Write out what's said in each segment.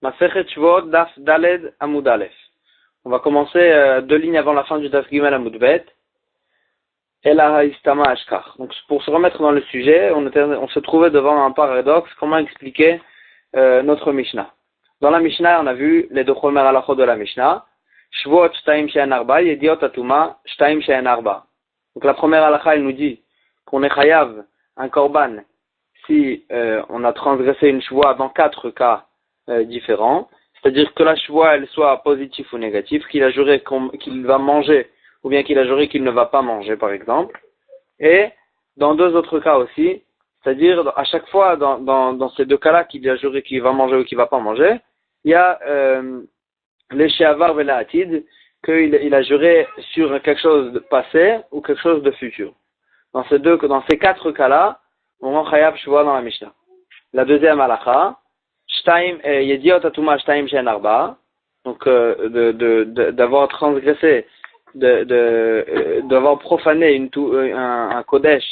Masechet Shvot, Daf Daled Amud Aleph. On va commencer 2 lignes avant la fin du Daf Gimel Amud Bet. Ela Haistama Ashkar. Donc pour se remettre dans le sujet, on se trouvait devant un paradoxe. Comment expliquer notre Mishnah? Dans la Mishnah, on a vu les deux premières halachot de la Mishnah. Shvot Shtaim She'en Arba, Yediot Atuma Shtaim She'en Arba. Donc la première halakha, elle nous dit qu'on est chayav un korban si on a transgressé une shvoa dans 4 cas différents. C'est-à-dire que la shvoa, elle soit positive ou négative, qu'il a juré qu'il va manger ou bien qu'il a juré qu'il ne va pas manger, par exemple. Et dans 2 autres cas aussi, c'est-à-dire à chaque fois dans ces 2 cas-là qu'il a juré qu'il va manger ou qu'il va pas manger, il y a les she'avar ve'la'atid, qu'il a juré sur quelque chose de passé ou quelque chose de futur. Dans ces 4 cas-là, on rend chayav shvoa dans la Mishnah. La deuxième halakha, shtaim yediot atuma shtaim she'en arba, donc d'avoir transgressé, d'avoir profané un kodesh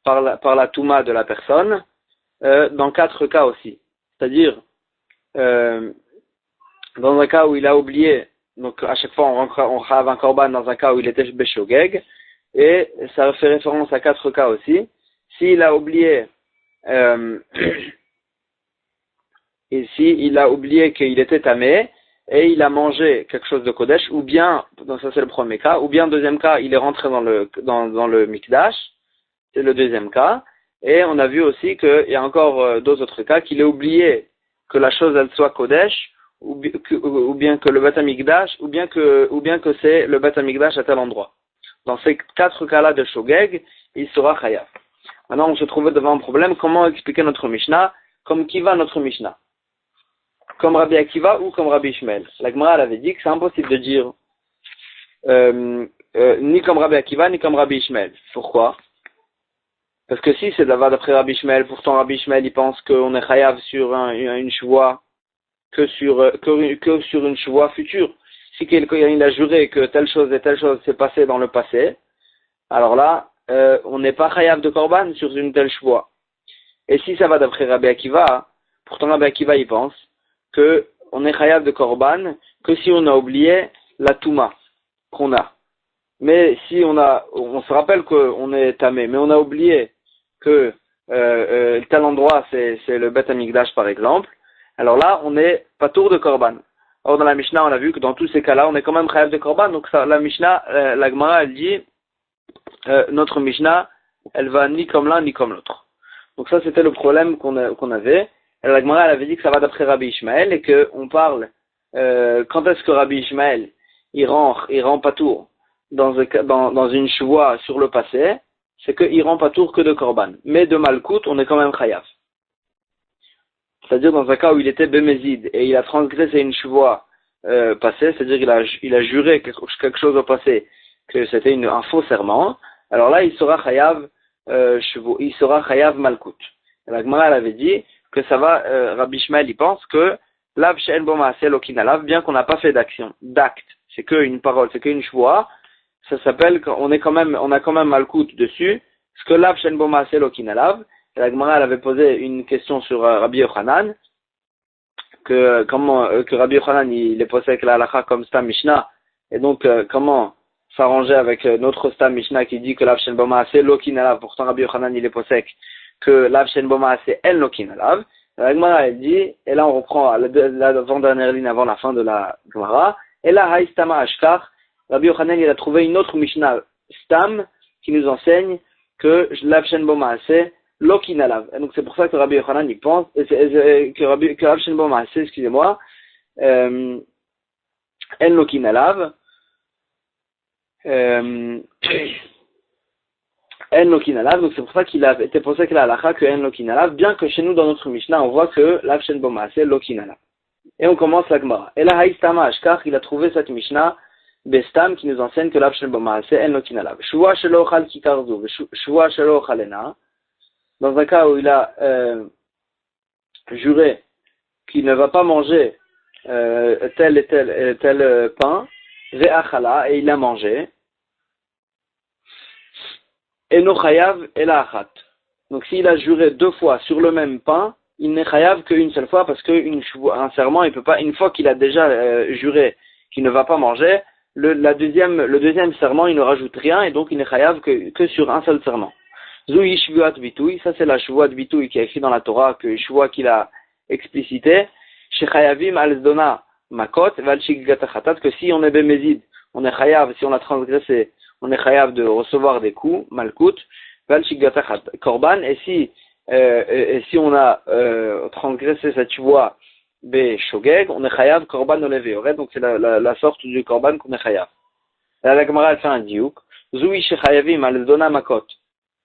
par la touma de la personne, dans 4 cas aussi. C'est-à-dire dans un cas où il a oublié, donc à chaque fois on chayav un korban dans un cas où il était beshogeg, et ça fait référence à 4 cas aussi. S'il a oublié qu'il était tamé et il a mangé quelque chose de kodesh, ou bien, donc ça c'est le premier cas, ou bien deuxième cas, il est rentré dans le mikdash, c'est le deuxième cas, et on a vu aussi qu'il y a encore 2 autres cas, qu'il ait oublié que la chose elle soit kodesh, ou bien que le Beth Amikdash, ou bien que c'est le Beth Amikdash à tel endroit. Dans ces 4 cas-là de shogeg, il sera chayav. Maintenant, on se trouvait devant un problème. Comment expliquer notre Mishnah? Comme qui va notre Mishnah? Comme Rabbi Akiva ou comme Rabbi Ishmael? La Gemara avait dit que c'est impossible de dire ni comme Rabbi Akiva ni comme Rabbi Ishmael. Pourquoi? Parce que si c'est d'après Rabbi Ishmael, pourtant Rabbi Ishmael il pense qu'on est chayav sur une shvoa que sur une shvoa future. Si quelqu'un il a juré que telle chose et telle chose s'est passée dans le passé, alors là, on n'est pas chayav de korban sur une telle shvoa. Et si ça va d'après Rabbi Akiva, pourtant Rabbi Akiva il pense que on est chayav de korban que si on a oublié la touma qu'on a. Mais si on se rappelle qu'on est tamé, mais on a oublié que tel endroit c'est le Beth Amikdash par exemple, alors là on est patour de korban. Or dans la Mishnah on a vu que dans tous ces cas-là on est quand même chayav de korban. Donc ça, la Mishnah, la Gemara elle dit notre Mishnah, elle va ni comme l'un ni comme l'autre. Donc ça c'était le problème qu'on avait. Et la Gemara elle avait dit que ça va d'après Rabbi Ishmael et que on parle quand est-ce que Rabbi Ishmael il rend patour dans une shvoa sur le passé, c'est qu'il rend patour que de korban. Mais de malkout on est quand même chayav. C'est-à-dire dans un cas où il était bémézid et il a transgressé une shvoa passée, c'est-à-dire il a juré quelque chose au passé que c'était un faux serment, alors là il sera chayav malkout. La Gemara elle avait dit que ça va, Rabbi Ishmael il pense que lav she'en bo ma'aseh lo kinalav, bien qu'on n'a pas fait d'acte, c'est qu'une parole, c'est qu'une shvoa, ça s'appelle qu'on a quand même malkout dessus, parce que lav she'en bo ma'aseh lo kinalav. La Gemara elle avait posé une question sur Rabbi Yochanan, que Rabbi Yochanan il est posé avec la halakha comme Stam Mishnah, et donc comment s'arranger avec notre Stam Mishnah qui dit que lav she'en bo ma'aseh lo kinalav, pourtant Rabbi Yochanan il est posé que lav she'en bo ma'aseh en lo kinalav. La Gemara elle dit, et là on reprend l'avant-dernière ligne avant la fin de la Gemara, et là haistama ashkar, Rabbi Yochanan il a trouvé une autre Mishnah Stam qui nous enseigne que lav she'en bo ma'aseh lo kinalav. Et donc c'est pour ça que Rabbi Yochanan il pense que lav she'en bo ma'aseh, excusez-moi, en lo kinalav, en lo kinalav, donc c'est pour ça qu'il a été pensé que la halakha que en lo kinalav, bien que chez nous dans notre Mishnah on voit que lav she'en bo ma'aseh lo kinalav. Et on commence la Gemara. Et là haistama ashkar, il a trouvé cette Mishnah bestam qui nous enseigne que lav she'en bo ma'aseh en lo kinalav. Shvoa shelo ochal kikarzu, shvoa shelo ochalena. Dans un cas où il a juré qu'il ne va pas manger tel et tel pain, ve'achala, et il a mangé, eno chayav ela achat. Donc s'il a juré 2 fois sur le même pain, il n'est chayav qu'une seule fois parce qu'un serment, il peut pas, une fois qu'il a déjà juré qu'il ne va pas manger, le deuxième serment, il ne rajoute rien et donc il n'est chayav que sur un seul serment. Zouhi shvuat bitouy, ça c'est la shvuat bitouy qui est écrit dans la Torah, que shvuat qu'il a explicité, chez chayavim al-zdona makot, val-shigatachatat, que si on est bémézid, on est chayav, si on a transgressé, on est chayav de recevoir des coups, malkout, val-shigatachatat, korban, et si on a transgressé cette shvuat, shogeg, on est chayav korban olevé, donc c'est la sorte du korban qu'on est chayav. Là, la Gemara elle fait un diouk, zouhi chez chayavim al-zdona makot,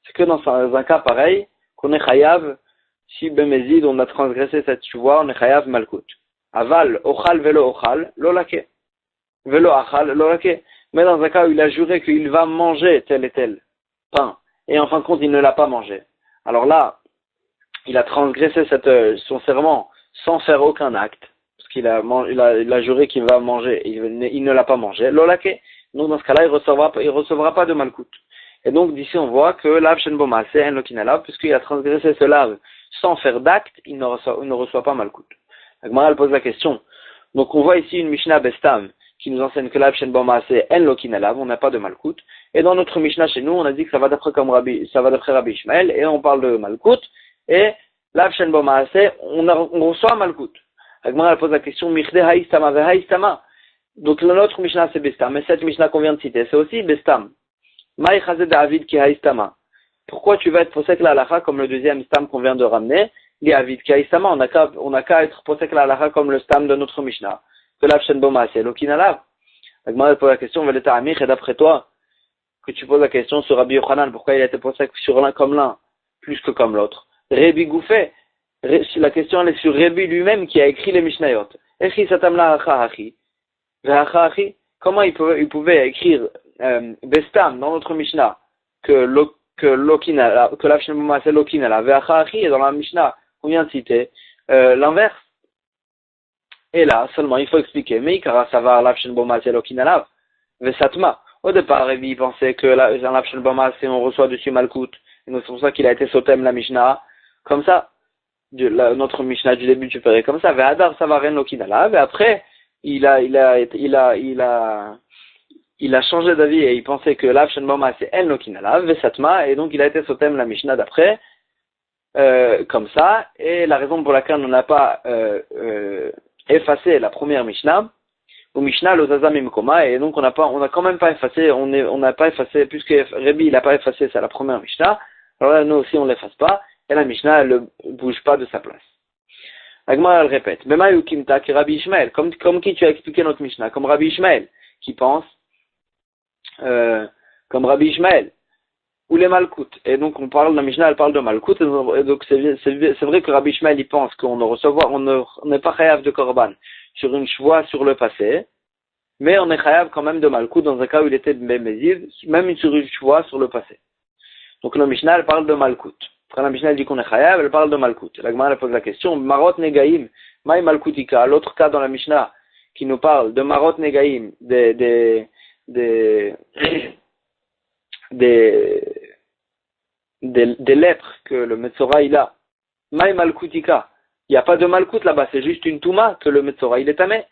c'est que dans un cas pareil, qu'on est chayav, si bemezid, on a transgressé cette shvuah, on est chayav malkout. Aval, ochal, velo ochal, lolake. Velo achal, lolake. Mais dans un cas où il a juré qu'il va manger tel et tel pain, et en fin de compte, il ne l'a pas mangé. Alors là, il a transgressé son serment sans faire aucun acte, parce qu'il a juré qu'il va manger, et il ne l'a pas mangé. Lolake. Donc dans ce cas-là, il recevra pas de malkout. Et donc, d'ici, on voit que l'av shen bo maaseh en lokin alav, puisqu'il a transgressé ce lave sans faire d'acte, il ne reçoit pas malkout. La Gemara, elle pose la question. Donc, on voit ici une Mishnah Bestam qui nous enseigne que l'av shen bo maaseh en lokin alav, on n'a pas de malkout. Et dans notre Mishnah chez nous, on a dit que ça va d'après Rabbi Ishmael, et on parle de malkout. Et l'av shen bo maaseh, on reçoit malkout. La Gemara, elle pose la question, michde haïstama ve haïstama. Donc, notre Mishnah, c'est Bestam. Mais cette Mishnah qu'on vient de citer, c'est aussi Bestam. Maï chazé David ki haïstama. Pourquoi tu vas être posek la halacha comme le deuxième stam qu'on vient de ramener? Li David ki haïstama. On n'a qu'à être posek la halacha comme le stam de notre Mishnah. Que l'av shen bo maaseh lokin alav. La Gemara pose la question, veleta amich, et d'après toi, que tu poses la question sur Rabbi Yochanan, pourquoi il a été posek sur l'un comme l'un, plus que comme l'autre? Rebi Goufé. La question elle est sur Rebi lui-même qui a écrit les Mishnayot. Echi satam la hacha hachi. Ve'hacha hachi. Comment il pouvait écrire Bestam dans notre Mishnah que l'av shen bo maaseh lokin alav ve'acha hachi, et dans la Mishnah qu'on vient de citer l'inverse. Et là seulement il faut expliquer mais car savar l'av shen bo maaseh lokin alav ve'satma. Au départ il pensait que dans l'av shen bo maaseh on reçoit dessus malkout, et donc c'est pour ça qu'il a été sotem la Mishnah comme ça, notre Mishnah du début tu ferais comme ça ve'adar savar en lokin alav, et après il a changé d'avis et il pensait que l'av shen bo maaseh en lokin alav vesatma, et donc il a été sotem la Mishnah d'après comme ça, et la raison pour laquelle on n'a pas effacé la première Mishnah ou Mishnah l'ozaza mimkoma, et donc on n'a quand même pas effacé, on n'a pas effacé, puisque Rebi il n'a pas effacé ça la première Mishnah, alors là nous aussi on l'efface pas et la Mishnah elle ne bouge pas de sa place. La Gemara elle répète, Bema yukimta ki Rabbi Ishmael, comme qui tu as expliqué notre Mishnah, comme Rabbi Ishmael qui pense comme Rabbi Ishmael, ou les Malkout. Et donc on parle de la Mishnah, elle parle de Malkout, et donc c'est vrai que Rabbi Ishmael il pense qu'on n'est pas chayav de Korban sur une shvuah sur le passé, mais on est chayav quand même de Malkout dans un cas où il était Bémézid, même sur une shvuah sur le passé. Donc la Mishnah elle parle de Malkout. Quand la Mishnah elle dit qu'on est chayav, elle parle de Malkout. La Gemara elle pose la question, Marot Negaim, Maï Malkoutika, l'autre cas dans la Mishnah qui nous parle de Marot Negaim, des lèpres que le Metzora il a. Maï Malkoutika. Il n'y a pas de Malkout là-bas, c'est juste une Touma que le Metzora il est tamé.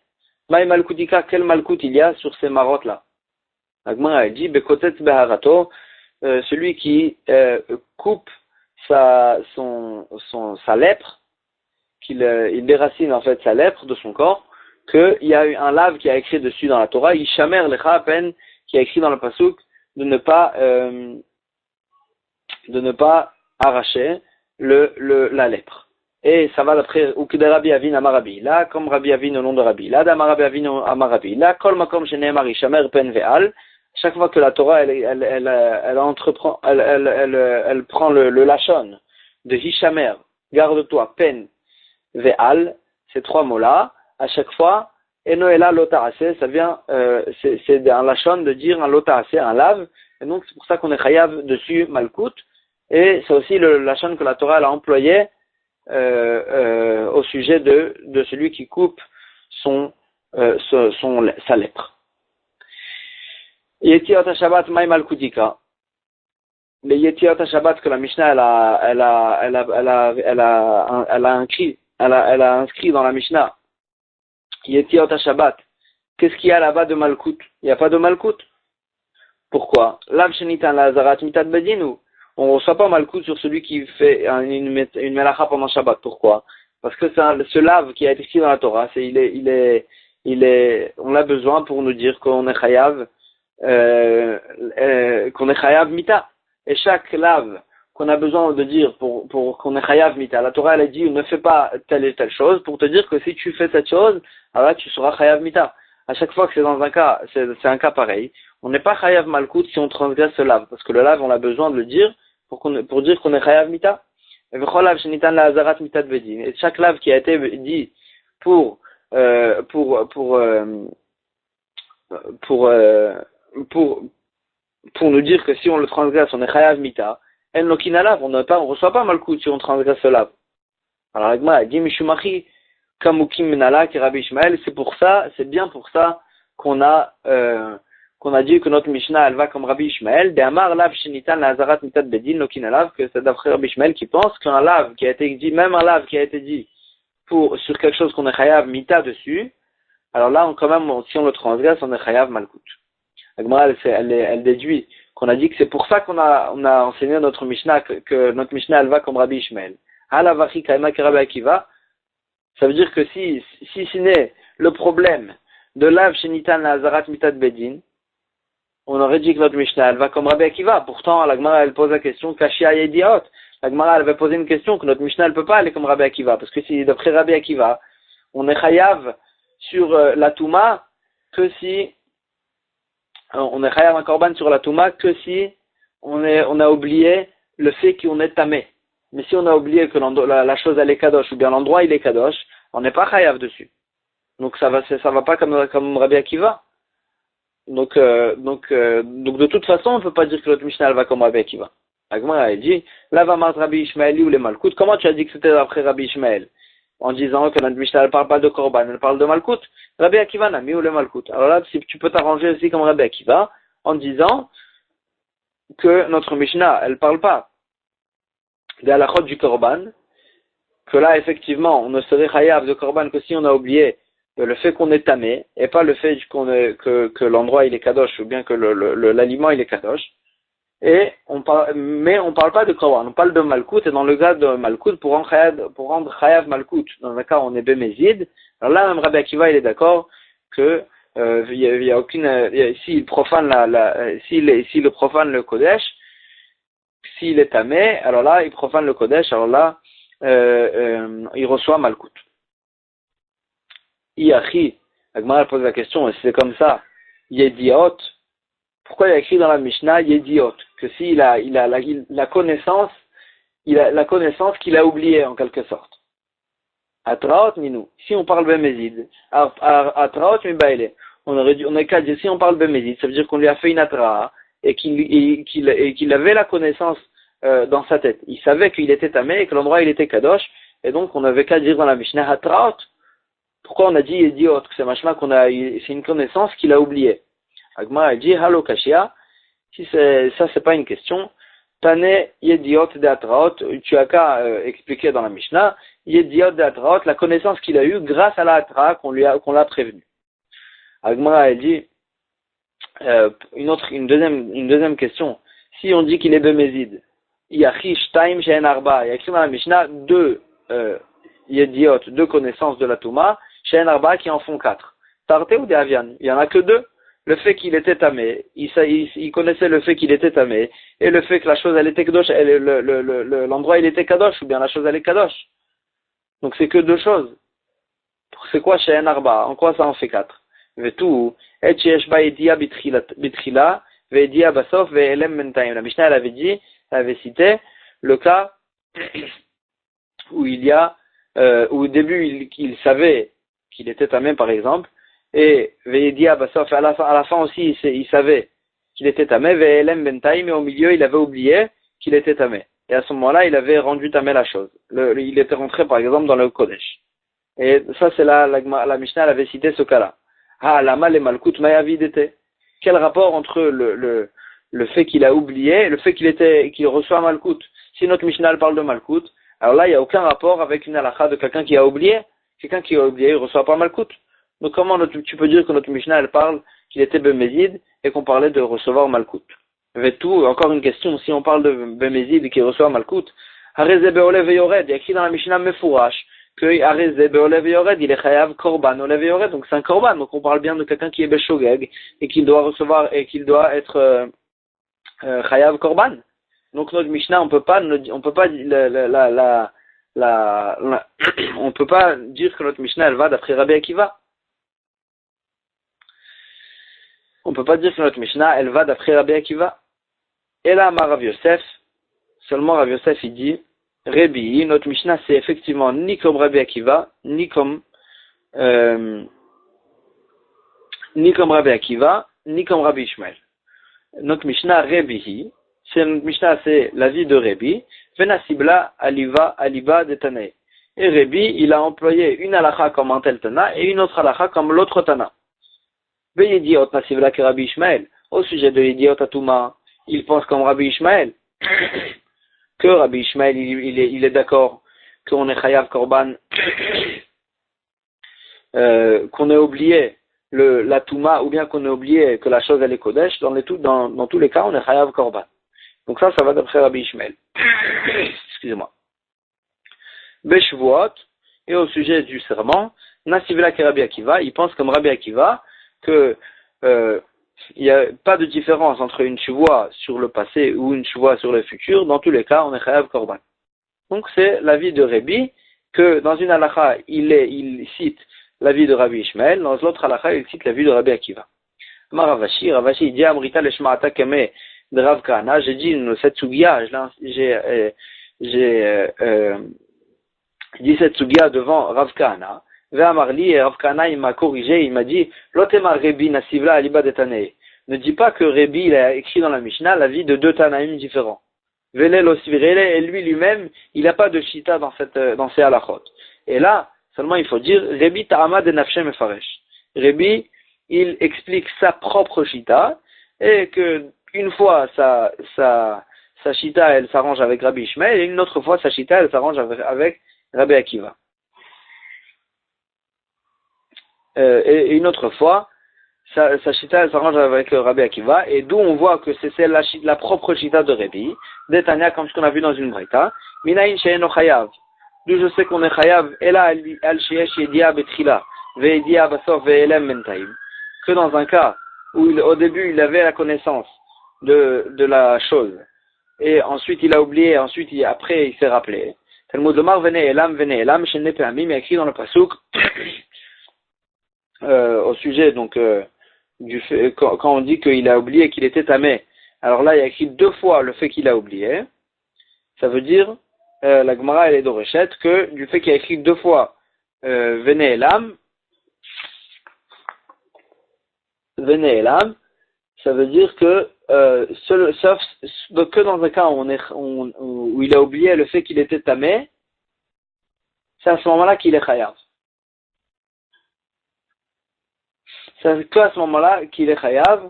Maï Malkoutika, quel Malkout il y a sur ces marottes là? La Gemara elle dit, Bekotetz Beharato, celui qui coupe sa lèpre, il déracine en fait sa lèpre de son corps, qu'il y a eu un lave qui a écrit dessus dans la Torah, Yishamer Lecha à peine, qui a écrit dans le Pasuk, de ne pas arracher la lèpre. Et ça va d'après Ukde Rabbi Avin Amarabi. Là, comme Rabbi Avin au nom de Rabbi. Là, d'Amarabi Avin Amarabi. Là, Kol Makom Sheneemar Yishamer Pen Ve'al. Chaque fois que la Torah, elle prend le lachon de Hishamer, garde-toi, Pen Ve'al, ces trois mots-là, à chaque fois, Enoela Lotarase, ça vient, c'est un lachon de dire un Lotarase, un lave, et donc c'est pour ça qu'on est chayav dessus Malkout, et c'est aussi le lachon que la Torah elle a employé au sujet de celui qui coupe sa lèpre. Yetiot Shabbat Maï Malkoutika. les Yetiot Shabbat que la Mishnah elle a inscrit dans la Mishnah. Yetiot Shabbat. Qu'est-ce qu'il y a là-bas de Malkout? Il n'y a pas de Malkout. Pourquoi? Lav Shenitan la Azarat Mitat Bedin ou on ne reçoit pas Malkout sur celui qui fait une melacha pendant Shabbat. Pourquoi? Parce que ce lave qui a été écrit dans la Torah, on l'a besoin pour nous dire qu'on est chayav, mita. Et chaque lave qu'on a besoin de dire pour qu'on est chayav mita, la Torah elle a dit ne fais pas telle et telle chose pour te dire que si tu fais cette chose, alors là tu seras chayav mita. À chaque fois que c'est dans un cas, c'est un cas pareil. On n'est pas chayav malkout si on transgresse ce lave, parce que le lave on a besoin de le dire pour dire qu'on est chayav mita. Et chaque lave qui a été dit pour nous dire que si on le transgresse, on est chayav mita, en lokina lave, on reçoit pas malkout si on transgresse ce lave. Alors l'agma a dit mishumachi kamukim menala ki Rabbi Ishmael, c'est bien pour ça qu'on a dit que notre Mishnah elle va comme Rabbi Ishmael, de amar lav shenitan la azarat mitat bedin lokina lave, que c'est d'après Rabbi Ishmael qui pense qu'un lave qui a été dit, même un lave qui a été dit sur quelque chose qu'on est chayav mita dessus, alors là, si on le transgresse, on est chayav malkout. Agmara, elle déduit qu'on a dit que c'est pour ça qu'on a enseigné notre Mishnah, que notre Mishnah, elle va comme Rabbi Ishmael. Halavachi kaima ki Rabbi Akiva. Ça veut dire que si ce n'est le problème de lav shenitan la azarat mitat bedin, on aurait dit que notre Mishnah, elle va comme Rabbi Akiva. Pourtant, la Gemara, elle pose la question, Kashia Yediot. La Gemara, elle avait posé une question que notre Mishnah, elle peut pas aller comme Rabbi Akiva. Parce que si, d'après Rabbi Akiva, on est chayav sur la Touma que si, on est chayav un korban sur la Touma que si on a oublié le fait qu'on est tamé. Mais si on a oublié que la chose, elle est kadosh, ou bien l'endroit, il est kadosh, on n'est pas chayav dessus. Donc ça va pas comme Rabbi Akiva. Donc de toute façon, on ne peut pas dire que notre Mishnah elle va comme Rabbi Akiva. Agma a dit, là va Rabbi Ishmael ou les Malkout. Comment tu as dit que c'était après Rabbi Ishmael? En disant que notre Mishnah elle parle pas de Korban, elle parle de Malkout. Rabbi Akiva n'a mis ou les Malkout. Alors là, si tu peux t'arranger aussi comme Rabbi Akiva, en disant que notre Mishnah elle parle pas de la halachot du Korban, que là effectivement on ne serait chayav de Korban que si on a oublié le fait qu'on est tamé, et pas le fait que l'endroit il est kadosh, ou bien que l'aliment il est kadosh, mais on parle pas de korban, on parle de malkout, et dans le cas de malkout, pour rendre chayav malkout, dans un cas où on est bémézid, alors là même Rabbi Akiva il est d'accord que il y a aucune, s'il profane s'il le profane le kodesh, s'il est tamé, alors là il profane le kodesh, alors là il reçoit malkout. Iachi, Agmara pose la question, et c'est comme ça, Yediot, pourquoi il a écrit dans la Mishnah Yediot? Que s'il a la connaissance qu'il a oubliée en quelque sorte. Atraot minou, si on parle Bémézid, Atraot mi baile, on a qu'à dire, si on parle Bémézid, ça veut dire qu'on lui a fait une Atra, et qu'il avait la connaissance dans sa tête. Il savait qu'il était tamé et que l'endroit il était kadosh, et donc on avait qu'à dire dans la Mishnah Atraot. Pourquoi on a dit idiot, que c'est machma c'est une connaissance qu'il a oubliée. Agma a dit halo kashia, si c'est pas une question, tane idiot de atraot, tu as qu'à expliquer dans la Mishnah, idiot de atraot, la connaissance qu'il a eue grâce à la atra qu'on l'a prévenu. Agma a dit une deuxième question, si on dit qu'il est bémézid, yachi shtaim she'en arba, il y a écrit dans la Mishnah deux connaissances de la Touma, chez un arba qui en font 4. Tarté ou des avian, il y en a que 2. Le fait qu'il était tamé, il connaissait le fait qu'il était tamé, et le fait que la chose elle était kadosh, l'endroit il était kadosh, ou bien la chose elle est kadosh. Donc c'est que 2 choses. C'est quoi chez un arba? En quoi ça en fait 4? Vetou, et sheyesh ba idia bitrila, ve idia basof, ve elem mentaim. La Mishnah elle avait cité le cas où il y a où au début il savait qu'il était tamé par exemple, et Veidia Bassof, à la fin aussi il savait qu'il était tamé, Ve'elem Bentaim, mais au milieu il avait oublié qu'il était tamé. Et à ce moment-là il avait rendu tamé la chose. Il était rentré par exemple dans le Kodesh. Et ça c'est la Mishnah elle avait cité ce cas-là. Ah, lama le malkout mayavid était. Quel rapport entre le fait qu'il a oublié, le fait qu'il reçoit Malkout. Si notre Mishnah parle de Malkout, alors là, il n'y a aucun rapport avec une halakha de quelqu'un qui a oublié. Quelqu'un qui a oublié, il ne reçoit pas Malkout. Donc comment tu peux dire que notre Mishnah, elle parle qu'il était Bemezid et qu'on parlait de recevoir Malkout? Tout, encore une question, si on parle de Bemezid et qu'il reçoit Malkout, Hareze Be'olev Yored, il y a écrit dans la Mishnah Mefourash que Hareze Be'olev Yored, il est Chayav Korban Olev Yored, donc c'est un Korban, donc on parle bien de quelqu'un qui est Beshogeg et qu'il doit recevoir et qu'il doit être Chayav Korban. Donc notre Mishnah, on peut pas on peut pas dire que notre Mishnah elle va d'après Rabbi Akiva. On peut pas dire que notre Mishnah elle va d'après Rabbi Akiva. Et là, Rav Yosef, seulement Rav Yosef il dit Rabbi, notre Mishnah c'est effectivement ni comme Rabbi Akiva, ni comme Rabbi Akiva, ni comme Rabbi Ishmael. Notre Mishnah Rabbi, notre Mishnah c'est la vie de Rabbi, Venasibla aliba de Tanaï. Et Rabbi, il a employé une halakha comme un tel Tana et une autre halakha comme l'autre Tana. Veyediot nasibla que Rabbi Ishmael. Au sujet de Yediot Atuma, il pense comme Rabbi Ishmael. Que Rabbi Ishmael, il est d'accord qu'on est Chayav Korban, qu'on ait oublié la Touma, ou bien qu'on ait oublié que la chose elle est Kodesh, dans tous les cas, on est Chayav Korban. Donc ça va d'après Rabbi Ishmael. Excusez-moi. Beshvuot, et au sujet du serment, Nasivla que Rabbi Akiva, il pense comme Rabbi Akiva que il n'y a pas de différence entre une chevoie sur le passé ou une chevoie sur le futur. Dans tous les cas, on est Chayav Korban. Donc c'est l'avis de Rabbi que dans une halakha, il cite l'avis de Rabbi Ishmael, dans l'autre halakha, il cite l'avis de Rabbi Akiva. Ravashi dit Amrita leshma'ata keme de Rav Kahana, j'ai dit cette sugia, j'ai dit cette sugia devant Rav Kahana. Ve'amarli, et Rav Kahana il m'a corrigé, il m'a dit Lotema Rebi nasivla aliba de Tanaï. Ne dis pas que Rebi il a écrit dans la Mishnah la vie de deux Tanaïm différents. Velel osvirele, et lui-même, il n'a pas de shita dans ces halachot. Et là, seulement il faut dire Rebi ta'ama de nafshe mefaresh. Rebi, il explique sa propre shita, et que une fois sa shita elle s'arrange avec Rabbi Ishmael, et une autre fois sa shita elle s'arrange avec Rabbi Akiva. Et une autre fois, sa shita elle s'arrange avec Rabbi Akiva, et d'où on voit que c'est la propre shita de Rabbi, d'Etania, comme ce qu'on a vu dans une braïta, Minayin she'eno chayav, d'où je sais qu'on est chayav, ela al sheyesh yedia betrila, ve'yedia basof ve'elem mentaim, que dans un cas où au début il avait la connaissance de la chose, et ensuite il a oublié, après il s'est rappelé. Talmud Lomar vene elam, shenne pe'amim, écrit dans le pasuk, au sujet donc du fait quand on dit qu'il a oublié qu'il était tamé. Alors là il y a écrit deux fois le fait qu'il a oublié. Ça veut dire la Gemara elle est d'Orechet que du fait qu'il a écrit deux fois Vene Elam, ça veut dire que sauf que dans un cas où il a oublié le fait qu'il était tamé, c'est à ce moment-là qu'il est chayav. C'est qu'à ce moment-là qu'il est chayav.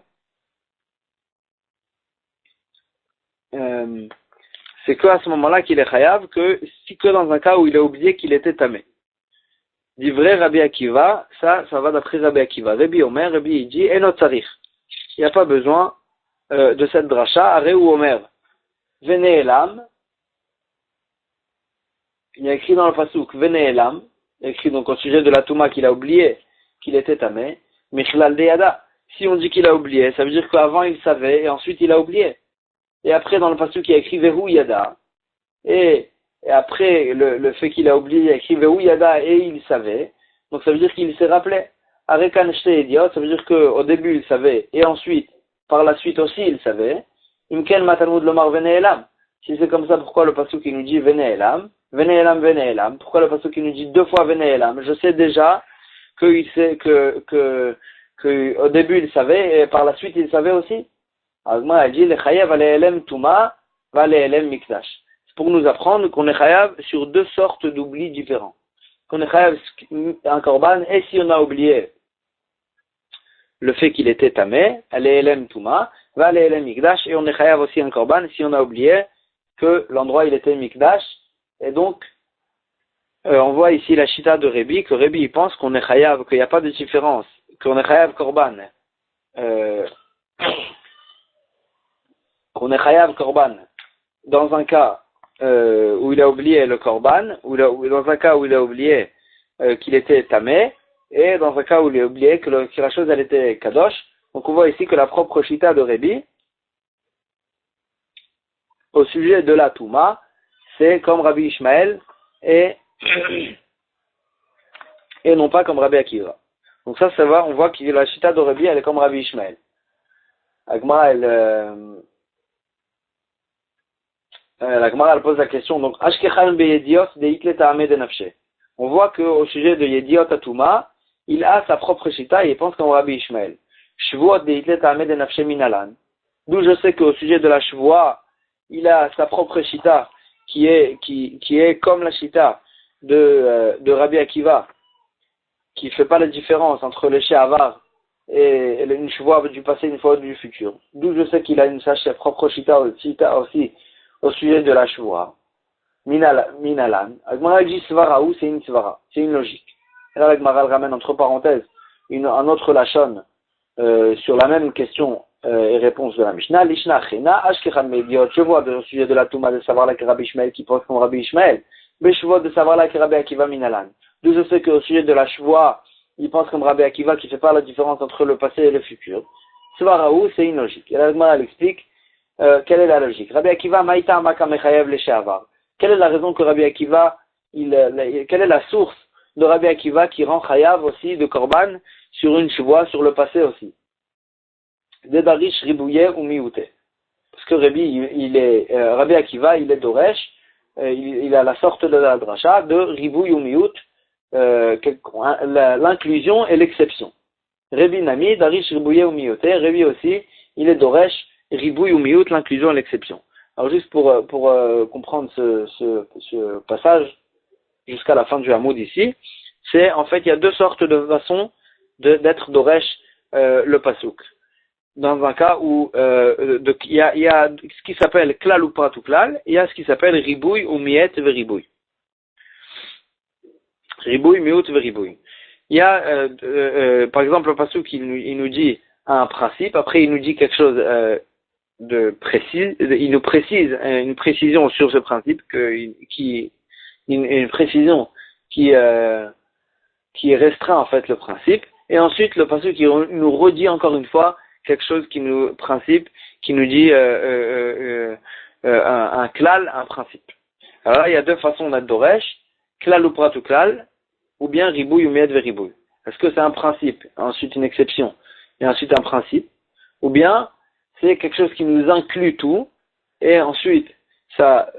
C'est qu'à ce moment-là qu'il est chayav, que dans un cas où il a oublié qu'il était tamé. Dit vrai Rabbi Akiva, ça va d'après Rabbi Akiva. Rabbi Omer, Rabbi il dit, et notre tarif. Il n'y a pas besoin de cette dracha, Aré ou Omer. Vene Elam. Il y a écrit dans le pasuk, Vene Elam. Il y a écrit donc au sujet de la Touma qu'il a oublié qu'il était tamé. Michlal deyada. Si on dit qu'il a oublié, ça veut dire qu'avant il savait et ensuite il a oublié. Et après dans le pasuk il y a écrit Vehu yada. Et après le fait qu'il a oublié, il y a écrit Vehu yada et il savait. Donc ça veut dire qu'il s'est rappelé. Arekan shte idiot, ça veut dire qu'au début il savait et ensuite, par la suite aussi il savait. Imken matalmud lomar vene elam. Si c'est comme ça, pourquoi le pasuk il nous dit vene elam? Vene elam, vene elam. Pourquoi le pasuk il nous dit deux fois vene elam? Je sais déjà qu'il sait que au début il savait et par la suite il savait aussi. Agma a dit le chayav ale elem tuma va le elem mikdash. C'est pour nous apprendre qu'on est chayav sur deux sortes d'oublis différents. Qu'on est chayav un korban et si on a oublié le fait qu'il était tamé, ale elem tuma, va aller le mikdash, et on est chayav aussi un korban si on a oublié que l'endroit il était mikdash, et donc on voit ici la chita de Rébi, que Rébi il pense qu'on est chayav, qu'il n'y a pas de différence, qu'on est chayav korban, qu'on est chayav korban dans un cas où il a oublié le korban, ou dans un cas où il a oublié qu'il était tamé, et dans un cas où il a oublié que la chose elle était kadosh. Donc on voit ici que la propre chita de Rébi au sujet de la Touma, c'est comme Rabbi Ishmael et non pas comme Rabbi Akiva. Donc ça va, on voit que la chita de Rébi elle est comme Rabbi Ishmael. La Gemara elle pose la question, donc Ashkechan beyediot deikle ta'ameh de nafshe. On voit qu'au sujet de Yediot Atuma, il a sa propre chita et il pense comme Rabbi Ishmael. Shvuot deikle ta'ameh de nafshe minalan. D'où je sais qu'au sujet de la Shvuah, il a sa propre chita qui est comme la chita de Rabbi Akiva, qui fait pas la différence entre le She'avar et une Shvuah du passé, une fois du futur. D'où je sais qu'il a sa propre chita aussi au sujet de la Shvuah. Minalan. Agmara dit Svara ou c'est une Svara. C'est une logique. Et là, Agmara ramène entre parenthèses un autre lachon sur la même question et réponse de la Mishnah. Lishna Chena, Ashkechan Mediot. Je vois au sujet de la Touma de savoir la Rabbi Ishmael qui pense comme Rabbi Ishmael. Mais je vois de savoir la Rabbi Akiva Minalan. D'où je sais qu'au sujet de la Shvuah, il pense comme Rabbi Akiva qui ne fait pas la différence entre le passé et le futur. Svara ou c'est une logique. Et là, Agmara explique quelle est la logique. Rabbi Akiva Maïta Amaka Mechayev le She'avar. Quelle est la raison que Rabbi Akiva, quelle est la source de Rabbi Akiva qui rend chayav aussi de korban sur une shvuah, sur le passé aussi? Dedarish ribouye ou miouté. Parce que Rabbi Akiva, il est doresh, il a la sorte de la dracha de ribouy ou miout, l'inclusion et l'exception. Rabbi Nami, darish ribouye ou miouté, Rabbi aussi, il est doresh, ribouy ou miout, l'inclusion et l'exception. Alors juste pour comprendre ce passage jusqu'à la fin du Hamoud ici, c'est en fait il y a deux sortes de façons d'être doresh le pasuk. Dans un cas où il y a ce qui s'appelle klal ou prat ou klal, il y a ce qui s'appelle ribouy ou miet ve ribouy. Ribouy, miut ve ribouy. Il y a par exemple le pasuk il nous dit un principe, après il nous dit quelque chose il nous précise une précision sur ce principe une précision qui restreint en fait le principe, et ensuite le passage qui nous redit encore une fois quelque chose qui nous dit un klal, un principe. Alors là il y a deux façons d'être doresh, klal ou prat ou klal, ou bien ribouy ou miet ve ribouy. Est-ce que c'est un principe, ensuite une exception, et ensuite un principe, ou bien c'est quelque chose qui nous inclut tout, et ensuite ça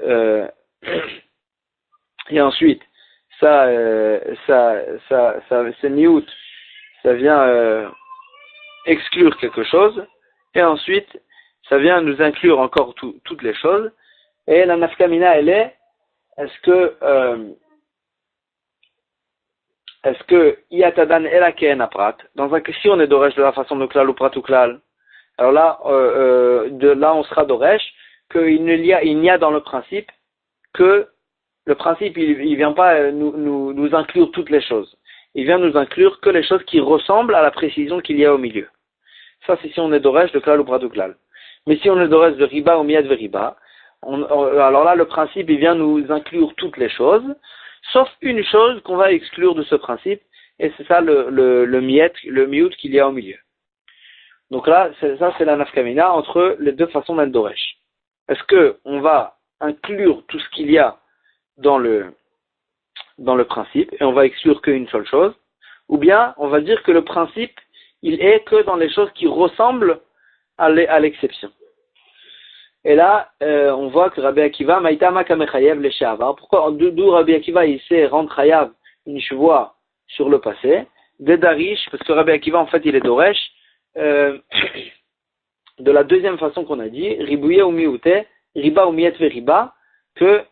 c'est miout, ça vient exclure quelque chose, et ensuite ça vient nous inclure encore toutes les choses. Et la nafkamina elle est, est-ce que yatadan elaken aprat, dans un cas si on est doresh de la façon de klal ou prat ou klal, alors là de là on sera doresh qu'il n'y a dans le principe que le principe il vient pas nous inclure toutes les choses, il vient nous inclure que les choses qui ressemblent à la précision qu'il y a au milieu. Ça c'est si on est doresh de klal ou prat ou klal. Mais si on est doresh de riba ou miet ve riba, alors là le principe il vient nous inclure toutes les choses, sauf une chose qu'on va exclure de ce principe, et c'est ça le miout qu'il y a au milieu. Donc là, ça c'est la nafkamina entre les deux façons d'être doresh. Est-ce que on va inclure tout ce qu'il y a dans le principe, et on va exclure qu'une seule chose, ou bien on va dire que le principe, il est que dans les choses qui ressemblent à l'exception. Et là, on voit que Rabbi Akiva, Maïtama Kamechayev le She'avar, pourquoi, d'où Rabbi Akiva, il sait rendre chayav une shvuah sur le passé, Dedarish, parce que Rabbi Akiva, en fait, il est doresh, de la deuxième façon qu'on a dit, ribouye ou miouté, riba ou miet ve riba, que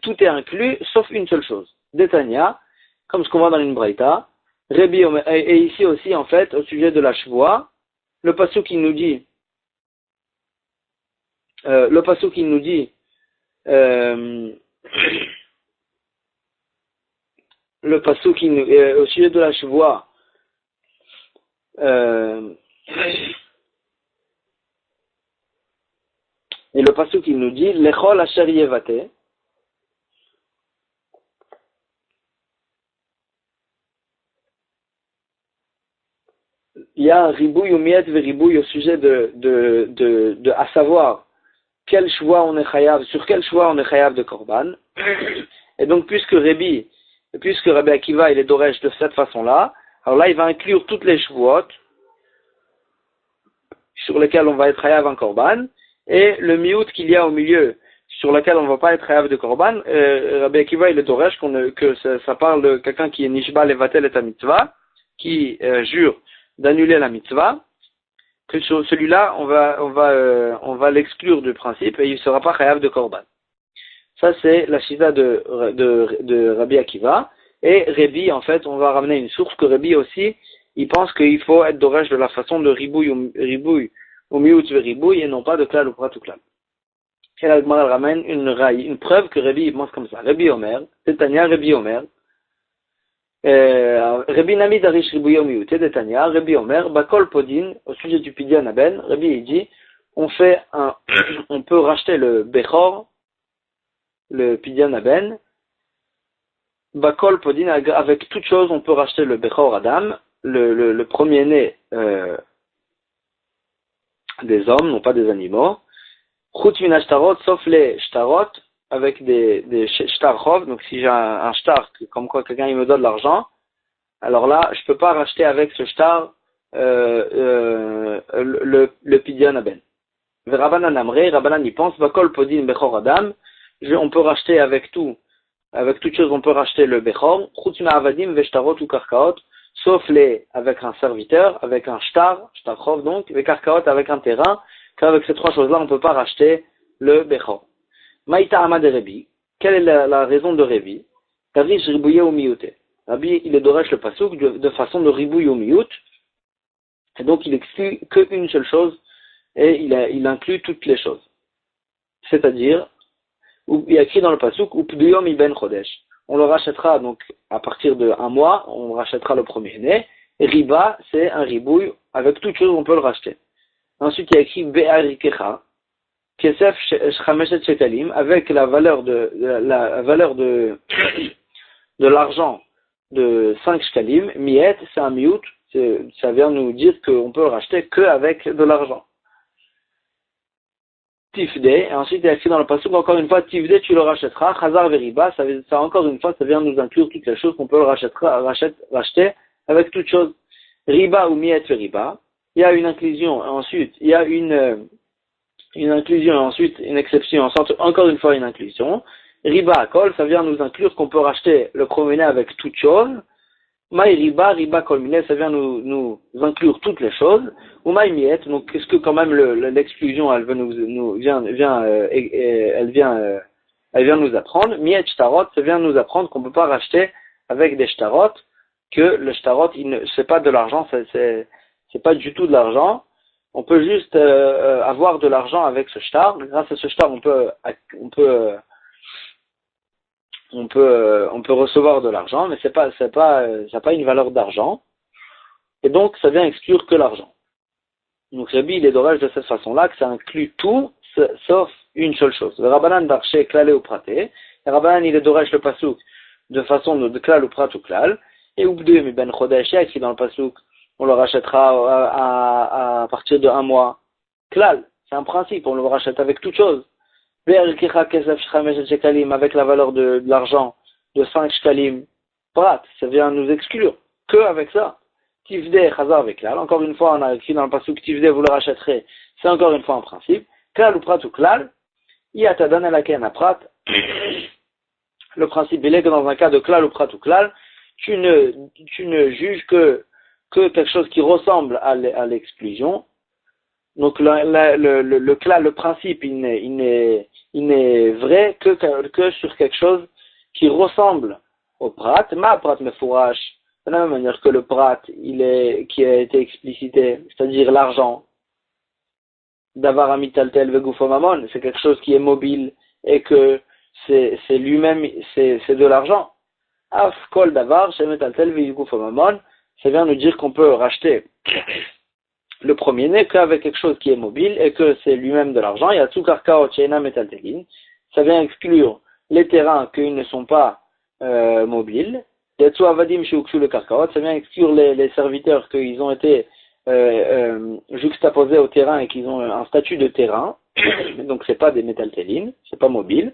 tout est inclus, sauf une seule chose. Detania, comme ce qu'on voit dans une braïta, et ici aussi, en fait, au sujet de la shvuah, le pasuk qui nous dit le pasuk qui nous dit le pasuk qui nous, au sujet de la chevoie, et le pasuk qui nous dit Lechol asher yevate. Il y a un ribouille ou miet ribouille au sujet de à savoir quel choix on est chayav, sur quel choix on est chayav de korban. Et donc puisque Rabbi Akiva il est d'oresh de cette façon-là, alors là il va inclure toutes les chouot sur lesquelles on va être chayav en korban, et le miout qu'il y a au milieu sur lequel on ne va pas être chayav de korban, Rabbi Akiva il est d'oresh que ça parle de quelqu'un qui est nishba levatel et mitzvah, qui jure d'annuler la mitzvah, que celui-là, on va l'exclure du principe et il ne sera pas chayav de korban. Ça, c'est la shita de Rabbi Akiva. Et Rabbi, en fait, on va ramener une source que Rabbi aussi, il pense qu'il faut être d'orage de la façon de ribouille ou miout ribouille et non pas de klal ou prat ou klal. Et là, elle ramène une preuve que Rabbi pense comme ça. Rabbi Omer, c'est Tanya Rabbi Omer, Rabbi Nami Darish Ribouye Miout et Tanya, Rabbi Omer, Bakol Podin, au sujet du Pidyan Aben, Rabbi il dit, on peut racheter le Bechor, le Pidyan Aben, Bakol Podin, avec toute chose, on peut racheter le Bechor Adam, le premier-né des hommes, non pas des animaux, Chut min ashtarot, sauf les shtarot, avec des shtarchov, donc si j'ai un shtar, comme quoi quelqu'un il me donne de l'argent, alors là, je peux pas racheter avec ce shtar le Pidyan Aben. Rabbanan Amre, Rabbanan y pense, Bakol Podin Bechor Adam, on peut racheter avec toute chose, on peut racheter le Bechor, Chut min avadim veshtarot ou karkaot, sauf avec un serviteur, avec un shtarchov donc, et karkaot avec un terrain, car avec ces trois choses-là, on ne peut pas racheter le Bechor. Maïta Ahmad de Rabbi, quelle est la raison de Rabbi? Darish ribouye ou mioute. Rabbi, il est d'oresh le pasouk de façon de ribouille ou miout, et donc il exclut qu'une seule chose, et il inclut toutes les choses. C'est-à-dire, il y a écrit dans le pasouk, Upduyom iben chodesh. On le rachètera donc à partir d'un mois, on rachètera le premier-né, et riba, c'est un ribouille, avec toute chose on peut le racheter. Ensuite, il y a écrit Be'arikecha, Kesef Shchameshet Shekalim, avec la valeur de l'argent de 5 shkalim, Miet, c'est un miout, ça vient nous dire qu'on peut le racheter qu'avec de l'argent. Tifde, et ensuite il y a écrit dans le passage, encore une fois, Tifde, tu le rachèteras, Chazar Veriba, ça encore une fois, ça vient nous inclure toutes les choses qu'on peut le racheter avec toutes choses. Riba ou Miet Veriba. Il y a une inclusion, ensuite, il y a une inclusion, ensuite une exception, encore une fois une inclusion. Riba Akol, ça vient nous inclure qu'on peut racheter le premier-né avec toute chose. Maï Riba Kol Minet, ça vient nous inclure toutes les choses. Ou Maï Miet, donc qu'est-ce que quand même l'exclusion, elle vient nous apprendre. Miet Shtarot, ça vient nous apprendre qu'on ne peut pas racheter avec des Shtarot, que le Shtarot, c'est pas de l'argent, c'est pas du tout de l'argent. On peut juste avoir de l'argent avec ce shtar. Grâce à ce shtar, on peut recevoir de l'argent, mais ça n'a pas une valeur d'argent. Et donc, ça vient exclure que l'argent. Donc, Rabbi, il est d'orage de cette façon-là, que ça inclut tout, sauf une seule chose. Le Rabbanan d'Arché, Klal ou Praté. Le Rabbanan, il est d'orage le pasouk de façon de Klal ou Prat ou Klal. Et Oubdeu, mais Ben Chodesh, écrit dans le pasouk, on le rachètera à partir de 1 mois. Klal, c'est un principe, on le rachète avec toute chose. Avec la valeur de l'argent de 5 shkalim, prat, ça vient nous exclure. Que avec ça. Tifde, chazar avec klal. Encore une fois, on a écrit dans le passage Tifde, vous le rachèterez. C'est encore une fois un principe. Klal ou prat ou klal. Yatadan alaken prat. Le principe, il est que dans un cas de klal ou prat ou klal, tu ne juges que quelque chose qui ressemble à l'exclusion. Donc le principe, il n'est vrai que sur quelque chose qui ressemble au prat. Ma prat me fourrache, de la même manière que le prat, qui a été explicité, c'est-à-dire l'argent. d'avar amitaltel vegufo mamon, c'est quelque chose qui est mobile et que c'est lui-même, c'est de l'argent. Af kol davar shemetaltel vegufo mamon, ça vient nous dire qu'on peut racheter le premier-né qu'avec quelque chose qui est mobile et que c'est lui-même de l'argent. Il y a tsukarkaot sheina metaltelin, ça vient exclure les terrains qui ne sont pas mobiles. Yatsu avadim sheukshu le karkaot, ça vient exclure les serviteurs qu'ils ont été juxtaposés au terrain et qu'ils ont un statut de terrain. Donc c'est pas des métaltélines, c'est pas mobile.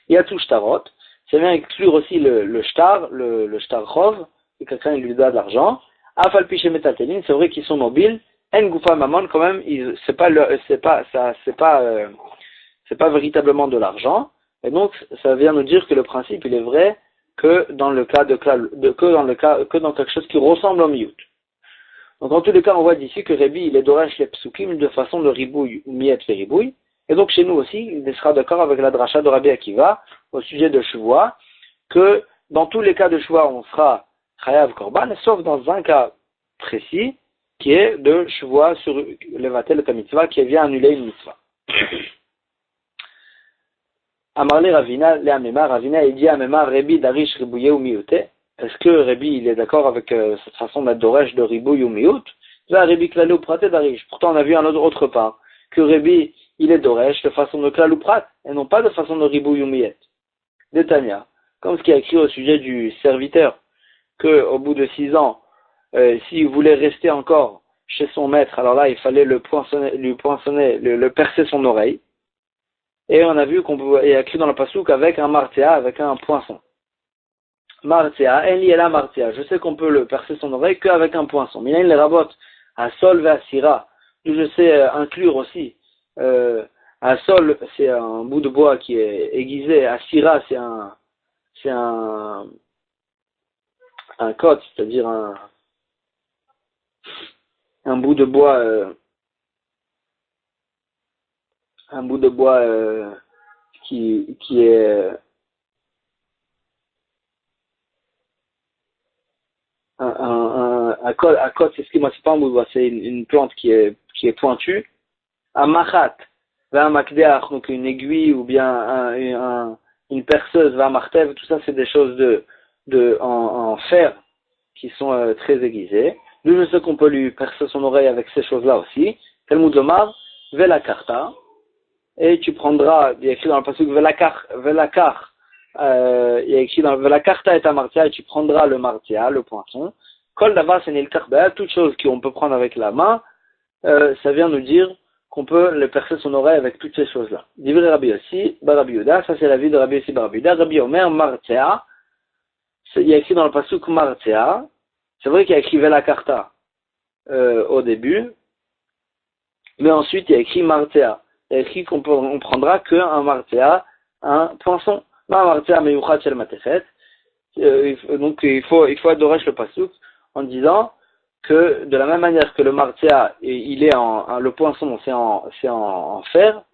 Yatsu shtarot, ça vient exclure aussi le shtar, le shtar chov, que quelqu'un lui doit de l'argent. Afal piché métaltélines, c'est vrai qu'ils sont mobiles. En gufa mamon, quand même, c'est pas véritablement de l'argent. Et donc, ça vient nous dire que le principe, il est vrai que dans le cas que dans quelque chose qui ressemble au miyut. Donc, en tous les cas, on voit d'ici que Rabbi, il est d'oresh les psukim de façon de ribouille ou miet les ribouille. Et donc, chez nous aussi, il sera d'accord avec la dracha de Rabbi Akiva au sujet de Shuvah, que dans tous les cas de Shuvah, on sera chayav korban, sauf dans un cas précis, qui est de Shuvah sur le vatel de mitzvah, qui vient annuler une mitzvah. Amarle Ravina, le Amema, Ravina, il dit Amema, Rebi, Darish, Ribouye ou Mioute. Est-ce que Rebi, il est d'accord avec cette façon d'être d'Oresh de Ribouille ou Miout? Là, Rebi, Klal ou Prat et Darish. Pourtant, on a vu un autre part, que Rebi, il est d'Oresh de façon de Klal ou Prat, et non pas de façon de Ribouille ou Miet. Détania, comme ce qui est écrit au sujet du serviteur, que au bout de 6 ans, s'il voulait rester encore chez son maître, alors là, il fallait lui percer son oreille. Et on a vu il y a écrit dans le pasouk avec un martia, avec un poinçon. Martia, Eli et la martia. Je sais qu'on peut le percer son oreille qu'avec un poinçon. Mais il y a une rabote à sol et à sira. Je sais inclure aussi. À sol, c'est un bout de bois qui est aiguisé. À sira, c'est un côte, c'est-à-dire un bout de bois. Un bout de bois qui est un côte, c'est ce qui c'est pas un bout de bois, c'est une plante qui est pointue. Un machat, un makdeach, donc une aiguille ou bien une perceuse, un martev, tout ça c'est des choses en fer qui sont très aiguisées. Nous je sais qu'on peut lui percer son oreille avec ces choses-là aussi. Talmud Lomar, vela karta. Et tu prendras, il y a écrit dans le passage velakar, il y a écrit dans velakarta et amartia, et tu prendras le martia, le poinçon. Kol davar senil karba, toute chose qu'on peut prendre avec la main, ça vient nous dire qu'on peut le percer son oreille avec toutes ces choses-là. Divrei Rabbi Yossi, Rabbi Yehuda, ça c'est la vie de Rabbi Yossi, Rabbi Yehuda. Rabbi Omer, martia, il y a écrit dans le passage martia, c'est vrai qu'il y a écrit velakarta au début, mais ensuite il y a écrit martia. Il y a écrit qu'on prendra qu'un martia, un poinçon. Ma martia meyuchat shel matechet. Donc il faut adorer le pasuk en disant que de la même manière que le martia, il est le poinçon, c'est en fer,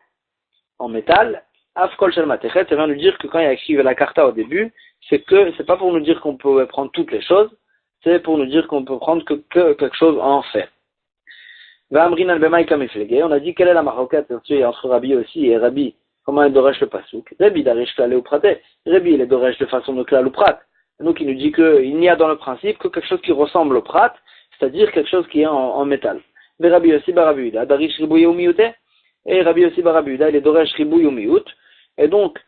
en métal. Afkol shel matechet, ça vient nous dire que quand il y a écrit la karta au début, c'est pas pour nous dire qu'on peut prendre toutes les choses, c'est pour nous dire qu'on peut prendre que quelque chose en fer. On a dit quelle est la maroquette entre Rabbi aussi et Rabbi, comment il doresh le pasouk. Rabbi darish klal ou praté. Rabbi il est doresh de façon de klal ou prat. Donc il nous dit qu'il n'y a dans le principe que quelque chose qui ressemble au prat, c'est-à-dire quelque chose qui est en métal. Mais Rabbi aussi Rabbi Yehuda, darish ribouye ou miyute. Et Rabbi aussi Rabbi Yehuda, il est doresh ribouye ou miyut. Et donc,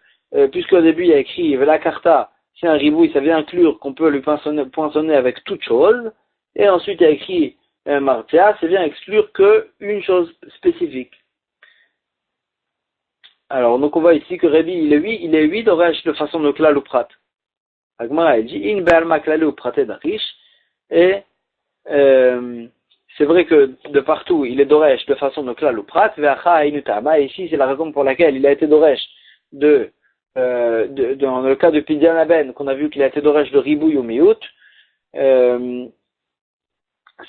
puisque au début il y a écrit vela karta, c'est un ribouille, ça vient inclure qu'on peut lui poinçonner avec toute chose. Et ensuite il y a écrit martia, c'est bien exclure qu'une chose spécifique. Alors, donc on voit ici que Rabbi, il est 8 d'oresh de façon de klal ou prat. Agmara, il dit, in be'alma klal ou praté d'arish, et c'est vrai que de partout, il est d'oresh de façon de klal ou prat, ve'acha inutama, et ici c'est la raison pour laquelle il a été d'oresh dans le cas de Pidyan Aben, qu'on a vu qu'il a été d'oresh de ribouille ou miout,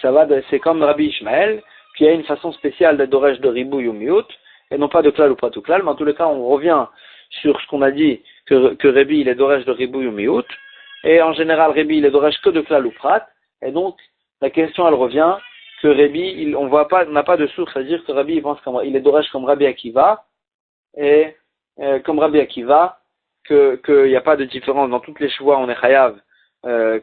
c'est comme Rabbi Ishmael, qui a une façon spéciale d'être d'oresh de ribouille ou miout, et non pas de klal ou pas tout klal, mais en tous les cas, on revient sur ce qu'on a dit, que Rabbi, il est d'oresh de ribouille ou miout, et en général, Rabbi, il est d'oresh que de klal ou prat, et donc, la question, elle revient, que Rabbi, on n'a pas de source à dire que Rabbi il est d'orage comme Rabbi Akiva, et comme Rabbi Akiva, qu'il n'y a pas de différence dans toutes les choix, on est chayav,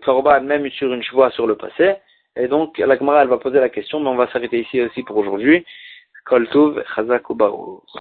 korban, même sur une choix sur le passé. Et donc, la Gemara, elle va poser la question, mais on va s'arrêter ici aussi pour aujourd'hui. Kol Tuv, Chazak u Baruch.